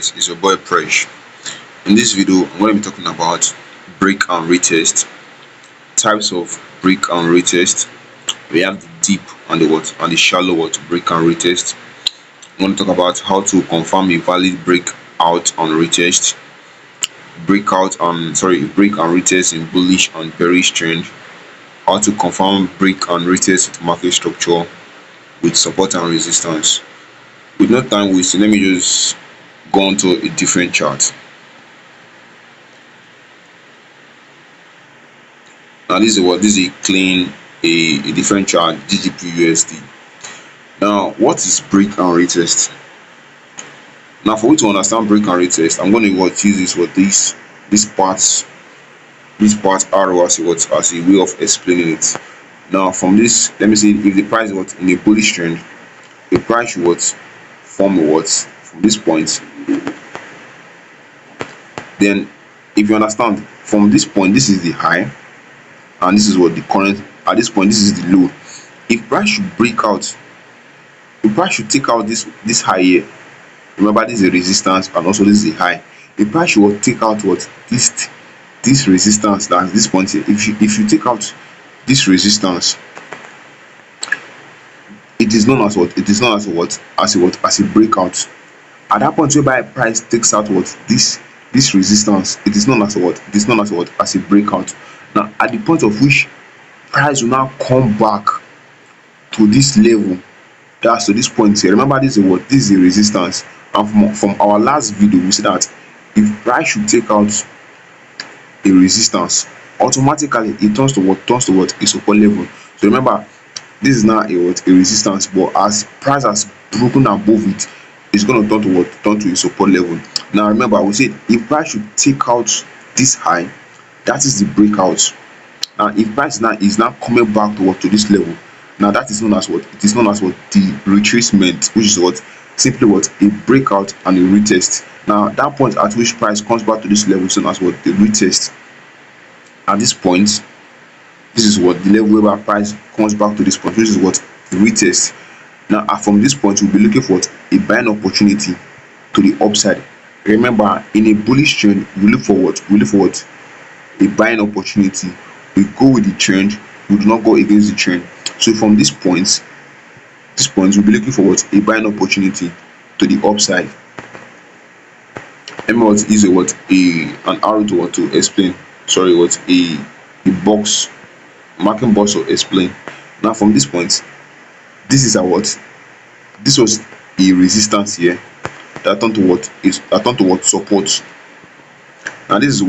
guys, it's your boy Presh. In this video, I'm going to be talking about break and retest, types of break and retest. We have the deep and the shallow break and retest. I'm going to talk about how to confirm a valid breakout and retest, break and retest in bullish and bearish trend, how to confirm break and retest with market structure with support and resistance. With no time wasting, let me just go on to a different chart. Now this is a clean a different chart, GBP/USD. Now what is break and retest? Now for you to understand break and retest, I'm going to use this part arrow as a way of explaining it. Now from this, let me see if the price was in a bullish trend, the price should form from this point. Then if you understand, from this point, this is the high, and this is what the current at this point, this is the low. If price should break out, the price should take out this high here. Remember, this is a resistance and also this is a high. The price should take out this resistance, that's this point here. If you take out this resistance, it is known as as a breakout. At that point whereby price takes out this resistance, it is known as as a breakout. Now at the point of which price will now come back to this level, that's to this point here. Remember, this is a resistance, and from our last video we said that if price should take out a resistance, automatically it turns to a support level. So remember, this is now a resistance, but as price has broken above it, it's going to turn to a support level. Now remember, we said if price should take out this high, that is the breakout. Now if price now is coming back to this level, now that is known as it is known as the retracement, which is simply a breakout and a retest. Now that point at which price comes back to this level is known as the retest. At this point, this is the level where price comes back to this point, which is the retest. Now from this point, we'll be looking for a buying opportunity to the upside. Remember, in a bullish trend, we look for a buying opportunity. We go with the trend, we do not go against the trend. So from this point, we'll be looking for a buying opportunity to the upside. Let me use an arrow to explain. Sorry, a box, marking box to explain. Now from this point, this is this was a resistance here that turned to support. Now this is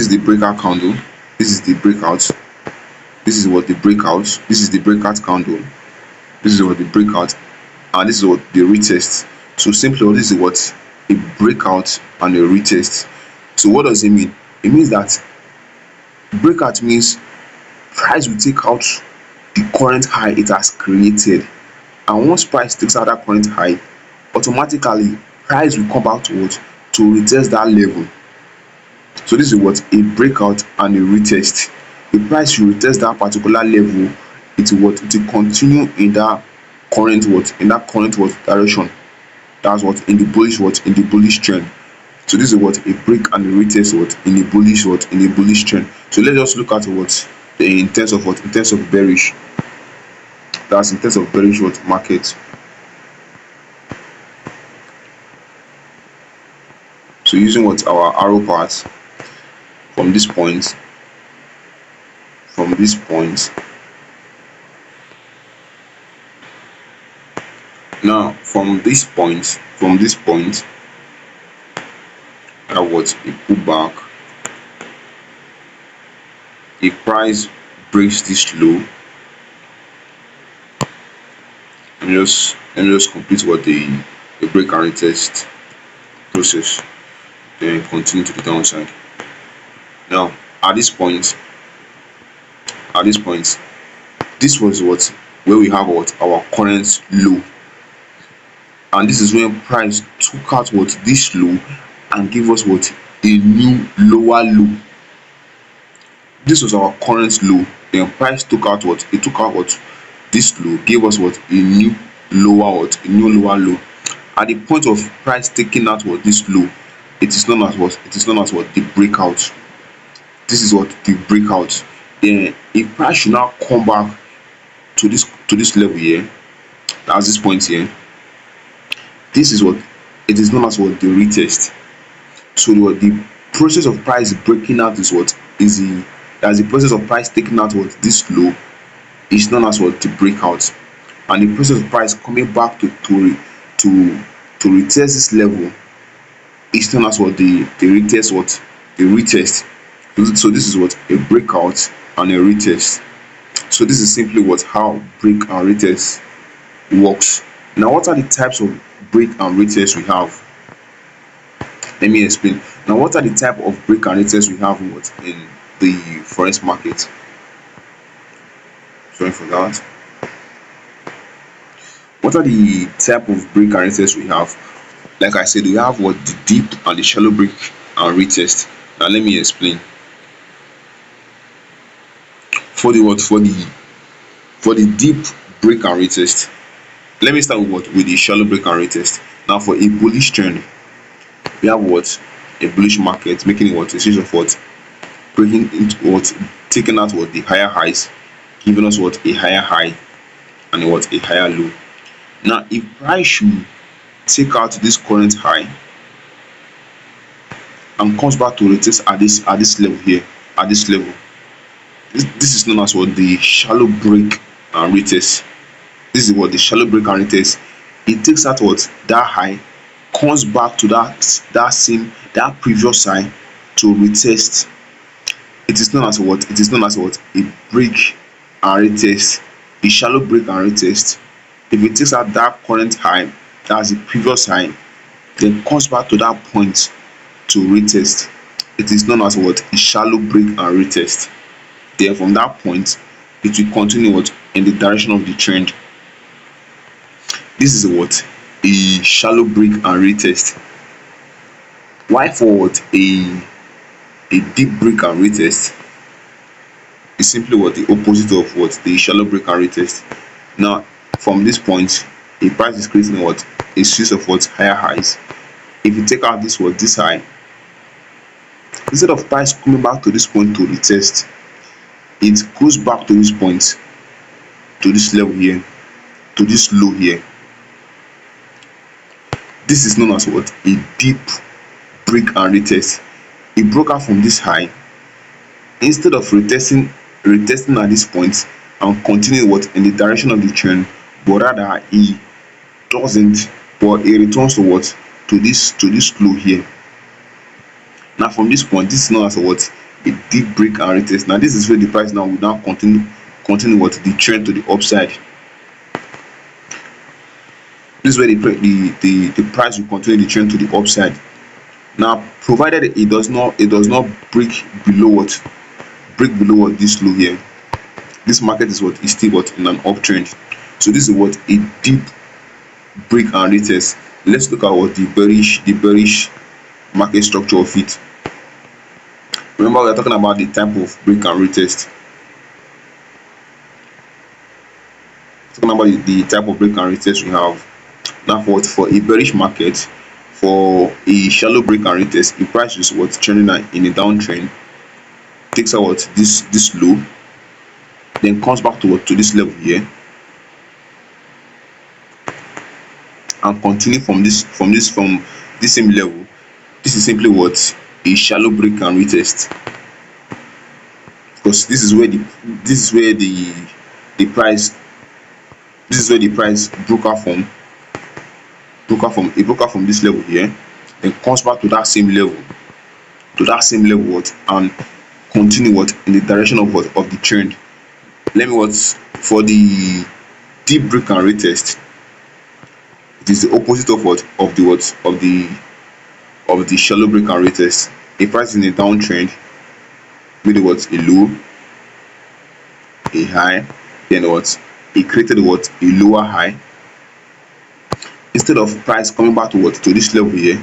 the breakout candle. This is the breakout. This is the breakout. This is the breakout candle. This is the breakout, and this is the retest. So simply, this is a breakout and a retest. So what does it mean? It means that breakout means price will take out the current high it has created, and once price takes out that current high, automatically price will come back to retest that level. So this is a breakout and a retest. The price should retest that particular level. It will continue in that current direction. That's in the bullish trend. So this is a break and a retest in a bullish trend. So let's just look at in terms of bearish. That's in terms of bearish market. So using our arrow path from this point. Now from this point, a pullback. If price breaks this low, let me just complete the break and retest process, then continue to the downside. Now at this point, this was where we have our current low, and this is when price took out this low and gave us a new lower low. This was our current low, then price took out this low, gave us a new lower low, At the point of price taking out what this low, it is known as what? It is known as what? The breakout. This is what? The breakout. Then if price should now come back to this level here, that's this point here, this is what it is known as what? The retest. So the process of price breaking out is what? Is the As the process of price taking out what? This low is known as what? The breakout. And the process of price coming back to retest this level is known as what? The retest. What? The retest. So this is what? A breakout and a retest. So this is simply what? How break and retest works. Now, what are the types of break and retest we have? Let me explain. Now, what are the type of break and retest we have in the forex market? Sorry for that. What are the type of break and retest we have? Like I said, we have what? The deep and the shallow break and retest. Now, let me explain. For the what? For the deep break and retest, let me start with what? With the shallow break and retest. Now, for a bullish trend, we have what? A bullish market making what? A series of what? Breaking into what? Taking out what? The higher highs, giving us what? A higher high and what? A higher low. Now, if price should take out this current high and comes back to retest at this level here, at this level, this is known as what? The shallow break and retest. This is what? The shallow break and retest. It takes out what? That high, comes back to that previous high to retest. It is known as what? It is known as what? A break and retest. The shallow break and retest. If it takes out that current high, that's the previous high, then comes back to that point to retest, it is known as what? A shallow break and retest. Then from that point, it will continue what? In the direction of the trend. This is what? A shallow break and retest. Why for what? A deep break and retest is simply what? The opposite of what? The shallow break and retest. Now, from this point, a price is creating what? A series of what? Higher highs. If you take out this what? This high, instead of price coming back to this point to retest, it goes back to this point, to this level here, to this low here. This is known as what? A deep break and retest. It broke out from this high. Instead of retesting at this point and continuing what? In the direction of the trend, but rather it doesn't, but it returns to what? To this low here. Now, from this point, this is known as what? A deep break and retest. Now, this is where the price now will now continue what? The trend to the upside. This is where the price will continue the trend to the upside. Now, provided it does not break below what? Break below what? This low here. This market is what? Is still what? In an uptrend. So this is what? A deep break and retest. Let's look at what? The bearish market structure of it. Remember, we are talking about the type of break and retest. Talking about the type of break and retest we have. Now, for a bearish market, for a shallow break and retest, the price is what? Trending in a downtrend, takes out what? This low, then comes back to what? To this level here, and continue from this same level. This is simply what? A shallow break and retest, because this is where the price broke out from. It broke out from this level here, then comes back to that same level, what? And continue what? In the direction of what? Of the trend. Let me what? For the deep break and retest, it is the opposite of what? Of the shallow break and retest. A price in a downtrend made what? A low, a high, then what? It created what? A lower high. Instead of price coming back to what? To this level here,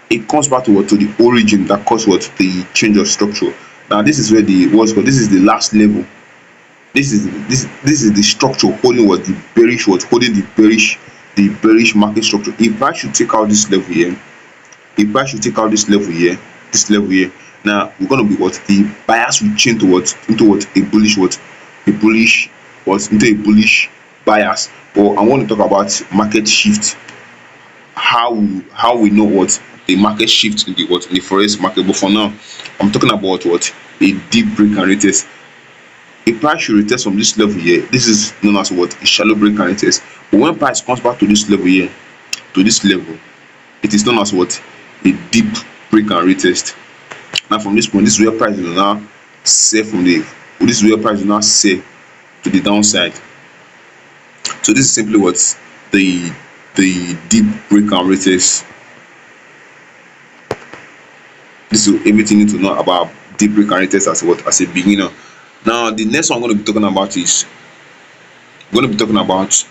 it comes back to what? To the origin that caused what? The change of structure. Now, this is where this is the last level. This is the structure holding what? The bearish what? Holding the bearish the bearish market structure. If price should take out this level here, if price should take out this level here, now we're gonna be what, the bias will change to what, into what, a bullish what, a bullish what, into a bullish bias. But I want to talk about market shift, how we know what the market shift in the what, in the forex market. But for now, I'm talking about what, a deep break and retest. A price should retest from this level here. This is known as what, a shallow break and retest. But when price comes back to this level here, to this level, it is known as what, a deep break and retest. Now from this point, this is where price will now sell from the, this is where price will now sell to the downside. So this is simply what the deep break and retest. This is everything you need to know about deep break and retest as what, as a beginner. Now the next one I'm going to be talking about is, I'm going to be talking about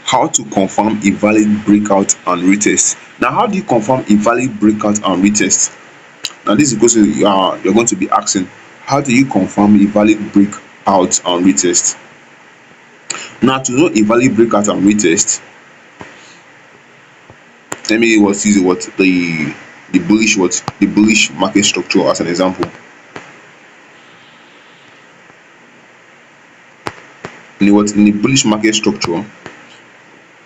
how to confirm a valid breakout and retest. Now how do you confirm a valid breakout and retest? Now this is a question you're going to be asking. How do you confirm a valid breakout and retest? Now to know a valid breakout and retest, let me use what, the bullish what, the bullish market structure as an example. In the bullish market structure,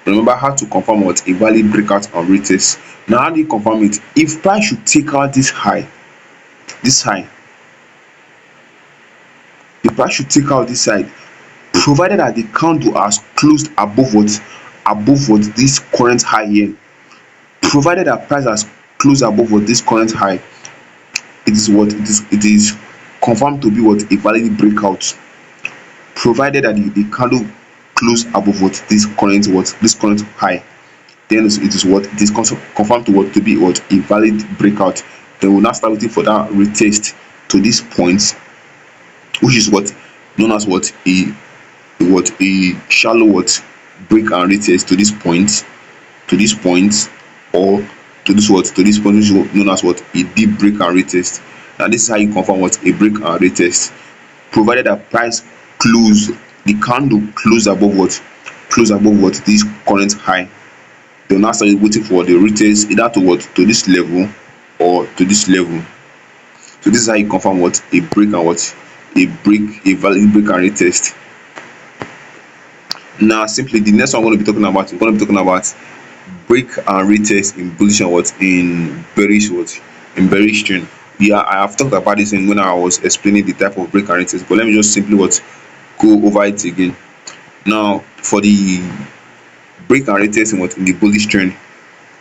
remember how to confirm what, a valid breakout and retest. Now how do you confirm it? If price should take out this high, the price should take out this side, provided that the candle has closed above what, this current high here. Provided that price has closed above what, this current high, it is what, it is confirmed to be what, a valid breakout. Provided that the candle close above what, this current high, then it is what, it is confirmed to what, to be what, a valid breakout. Then we'll now start waiting for that retest to this point, which is what, known as what, a shallow what, break and retest to this point, or to this what, to this point, which is known as what, a deep break and retest. Now this is how you confirm what, a break and retest. Provided that price close, the candle close above what, this current high, they'll now start waiting for the retest either to what, to this level or to this level. So this is how you confirm what, a break and what, a valid break and retest. Now simply the next one I'm going to be talking about, break and retest in bullish and what, in bearish trend. Yeah, I have talked about this when I was explaining the type of break and retest, but let me just simply what, go over it again. Now for the break and retest in what, in the bullish trend,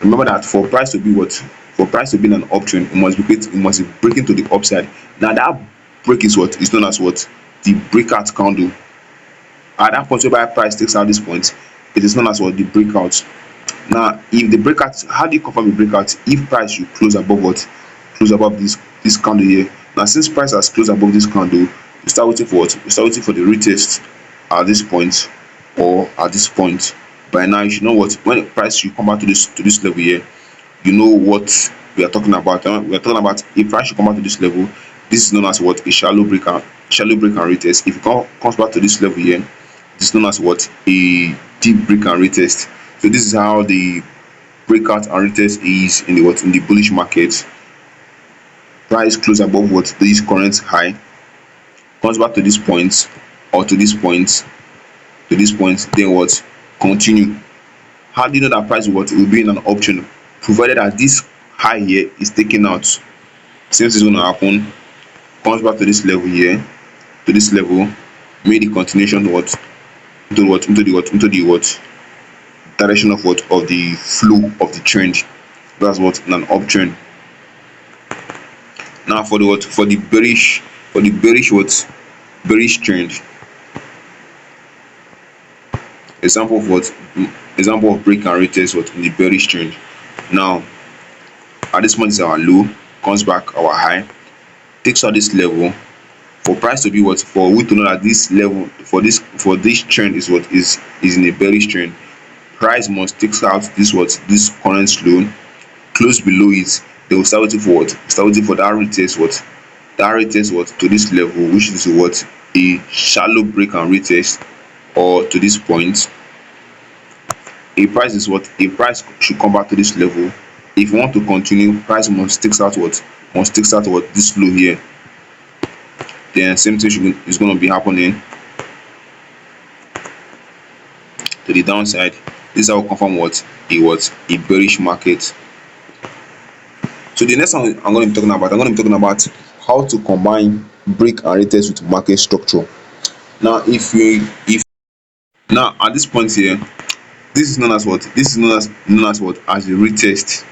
remember that for price to be what, for price to be in an uptrend, it must be breaking to the upside. Now that break is what, is known as what, the breakout candle. At that point whereby price takes out this point, it is known as what, the breakout. Now if the breakout, how do you confirm the breakout? If price should close above what, close above this candle here. Now since price has closed above this candle, you start waiting for what, you start waiting for the retest at this point or at this point. By now you should know what, when price should come back to this level here, you know what we are talking about. We are talking about if price should come back to this level, this is known as what, a shallow break and retest. If it comes back to this level here, it is known as what, a deep break and retest. So this is how the breakout and retest is in the what, in the bullish market. Price close above what, this current high, comes back to this point or to this point, then what, continue. How do you know that price what, will be in an option? Provided that this high here is taken out. Since it's going to happen, comes back to this level here, to this level, made the continuation what, into the direction of what, of the flow of the trend. That's what, in an uptrend. Now for the what, for the bearish trend, example of what, example of break and retest what, in the bearish trend. Now at this point is our low, comes back our high, takes out this level. For price to be what, for we to know that this level, for this trend is what, is in a bearish trend, price must take out this what, this current low, close below it. They will start waiting for what, start waiting for that retest what, to this level, which is what, a shallow break and retest, or to this point. A price is what a price should come back to this level. If you want to continue, price must takes out what this low here. Then same thing is going to be happening to the downside. This is how we confirm a bearish market. So the next one I'm going to be talking about how to combine break and retest with market structure. Now, if now at this point here, this is known as what? This is known as what? As a retest.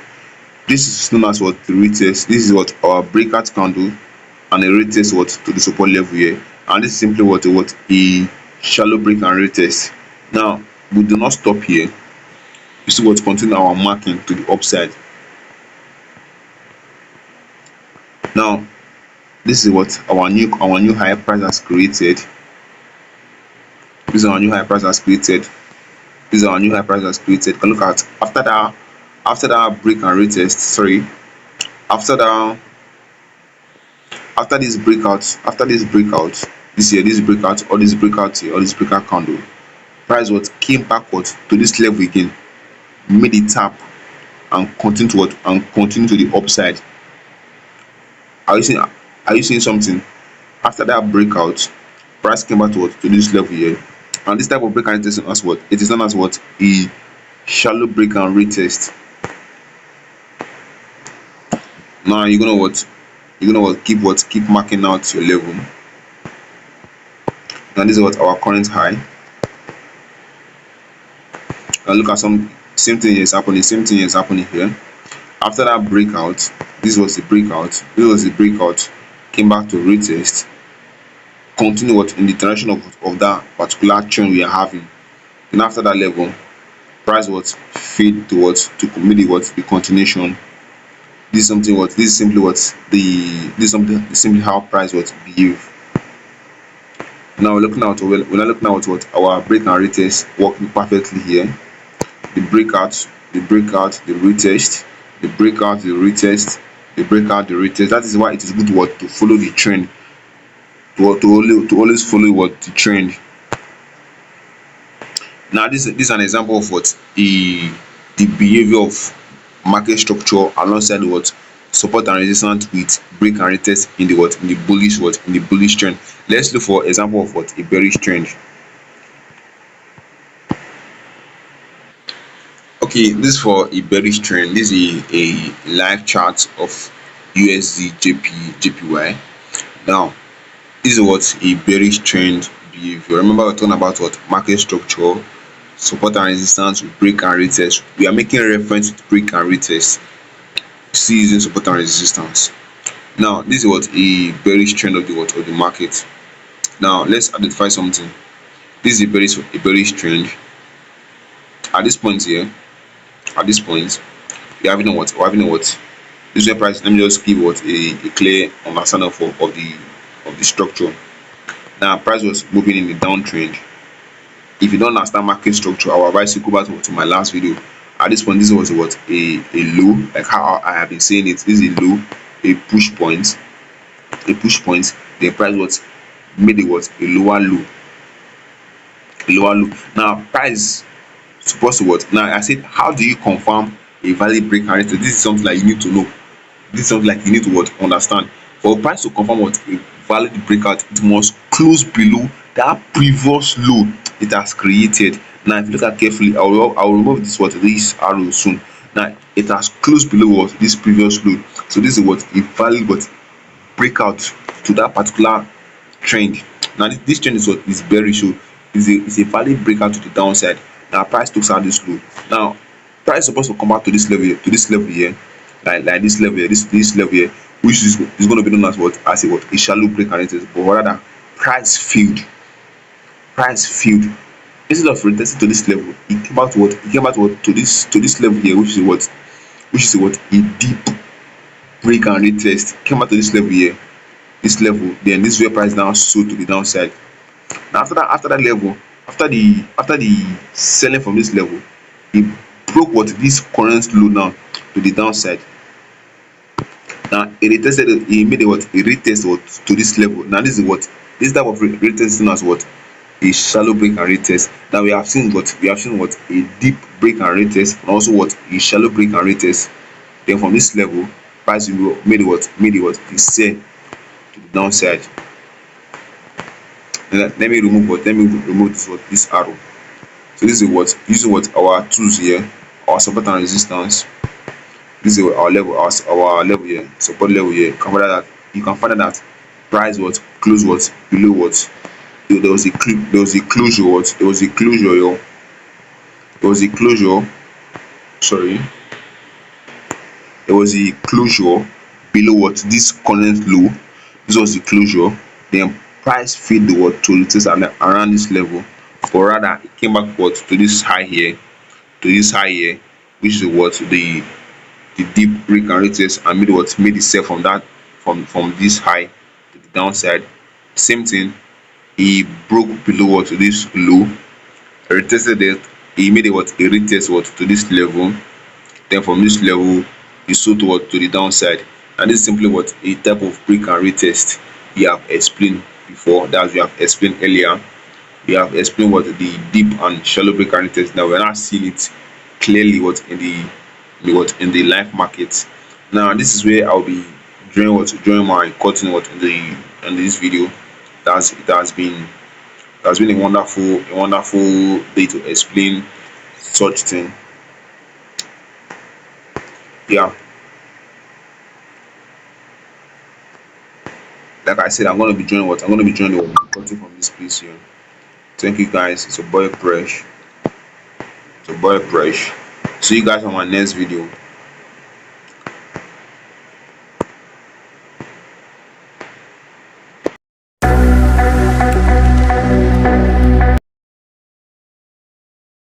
This is known as what? The retest. This is what our breakout candle and a retest what to the support level here. And this is simply what a shallow break and retest. Now we do not stop here. You see what continue our marking to the upside. Now this is what our new higher price has created. This is our new higher price has created. This is our new high price has created. You can look at after that break and retest. Sorry, after that after this breakout, this breakout or this breakout here or this breakout candle, price what came backwards to this level again, made it tap and continue to continue to the upside. Are you seeing something? After that breakout, price came back to this level here. And this type of break and retest is known as what? It is known as what? A shallow break and retest. Now you're gonna what? You're gonna keep marking out your level. Now this is what our current high. And look at some same thing is happening. Same thing is happening here. After that breakout, this was the breakout. This was the breakout. Came back to retest. Continue what in the direction of that particular trend we are having. And after that level, price what fade towards to maybe what the continuation. This is something what this is simply what this is something simply how price what behave. Now we're looking at what our break and retest working perfectly here. The breakout, the retest, the breakout, the retest, the breakout, the retest. That is why it is good to follow the trend. To always follow what the trend. Now this is an example of what the behavior of market structure alongside what support and resistance with break and retest in the bullish trend. Let's look for example of what a bearish trend. Okay, this is for a bearish trend. This is a live chart of USD JPY. Now this is what a bearish trend behavior. Remember we're talking about what market structure, support and resistance with break and retest. We are making reference to break and retest. Still using support and resistance. Now this is what a bearish trend of the market. Now let's identify something. This is a bearish trend. At this point here, we're having what this is a price. Let me just give what a clear understanding of the structure. Now price was moving in the downtrend. If you don't understand market structure, I will advise you go back to my last video. At this point, this was what a low, like how I have been saying it. This is a low, a push point. The price was made a lower low. Now price supposed to what? Now I said, how do you confirm a valid break and retest? This is something like you need to know. This is something like you need to what understand. For price to confirm what a valid breakout, it must close below that previous low it has created. Now if you look at carefully, I will remove this arrow soon. Now it has closed below what this previous low. So this is what a valid breakout to that particular trend. Now this trend is what is bearish, so is a valid breakout to the downside. Now price takes out this low. Now price is supposed to come back to this level here, like this level here, this level here, which is going to be known as a shallow break and retest. But rather price failed. Instead of retesting to this level, it came back to this level here, which is what a deep break and retest. Came back to this level here, this level. Then this is where price now sold to the downside. Now after that level, after the selling from this level, it broke this current low now to the downside. Now it made a retest to this level. Now this type of retest is known as what a shallow break and retest. Now we have seen what a deep break and retest, and also what a shallow break and retest. Then from this level, price will made it what the sell to the downside. Then let me remove this arrow. So this is what using what our tools here, our support and resistance. This is our level, our level here, support level here. You can find that price close below there was a closure there was a closure sorry there was a closure below this current low. This was the closure. Then price failed to retest around this level, but rather it came back to this high here, which is the deep break and retest, and made itself from that from this high to the downside. Same thing, he broke below this low, retested it, he made a retest to this level. Then from this level he sold to the downside. And this is simply a type of break and retest we have explained before. That we have explained earlier. We have explained the deep and shallow break and retest. Now we're not seeing it clearly in the live market. Now this is where I'll be drawing my curtain in this video. It has been a wonderful day to explain such thing. Yeah, like I said, I'm gonna be drawing the curtain from this place here. Thank you guys. It's a boy Fresh. See you guys on my next video.